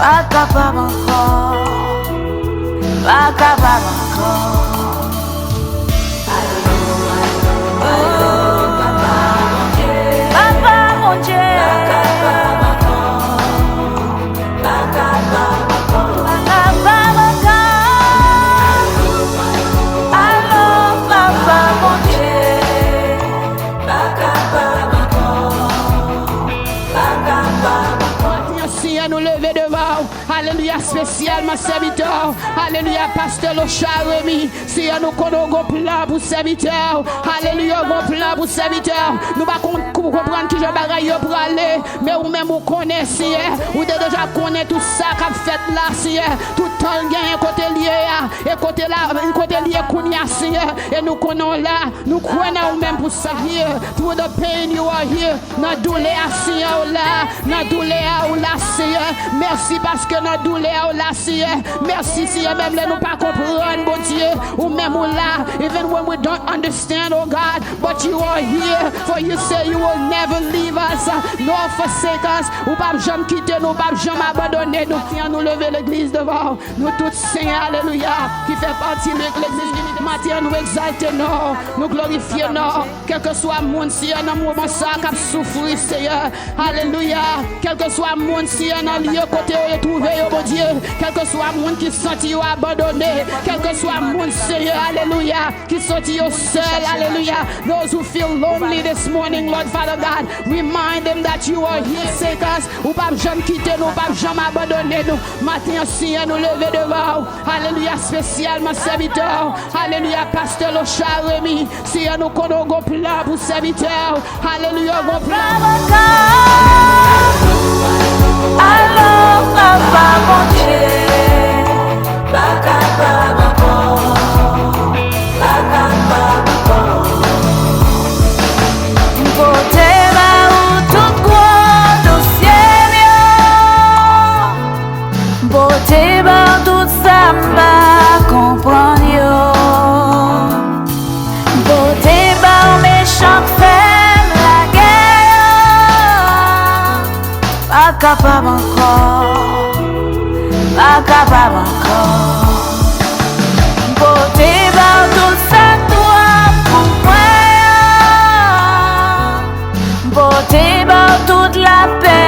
pas capable encore, pas capable encore. Nous lever devant, alléluia, spécialement serviteur, alléluia, pasteur Lochard Rémy, si nous connaissons un plan pour serviteur, alléluia, un plan pour serviteur, nous ne pouvons pas comprendre qui je bagaille pour aller, mais ou même vous connaissez, vous déjà connaissez tout ça qu'a fait là, tout le temps gagne côté lié, et côté là, côté lié qu'on et nous connaissons là, nous croyons même pour ça here, through the pain you are here, nous douleur là, nous douleur là, merci parce que notre douleur là, merci si même nous pas comprendre, bon Dieu, ou même là, even when we don't understand, oh God, but you are here, for you say you will never leave us, nor forsake us, ou pas jamais quitter nous, pas jamais abandonner nous, qui nous lever l'église devant, nous tous saints, alléluia, qui fait partie de l'église, matin nous exalter nous glorifier quel que soit le monde, si un moment ça qui souffre, Seigneur, alléluia, quel que soit le monde, si un lieu côté retrouvé, oh mon Dieu, quel que soit le monde qui senti abandonné, quel que soit le monde, Seigneur, alléluia, qui senti seul, alléluia, those who feel lonely this morning, Lord Father God, remind them that you are here, save us, ou pas jamais quitter nous, pas jamais abandonner nous, matin si nous lever devant, alléluia, spécialement serviteur, alléluia, pasteur Lochard Rémy, si nous connaissons un plan pour serviteur, alléluia, un plan. Alo Papa Bondye, Bote ba ou tout gros dossier, bote ba tout ça m'a comprendre, bote ba ou méchant femme la guerre, pas capable encore, pas capable encore. Bote ba tout ça toi pour moi, bote ba toute la paix.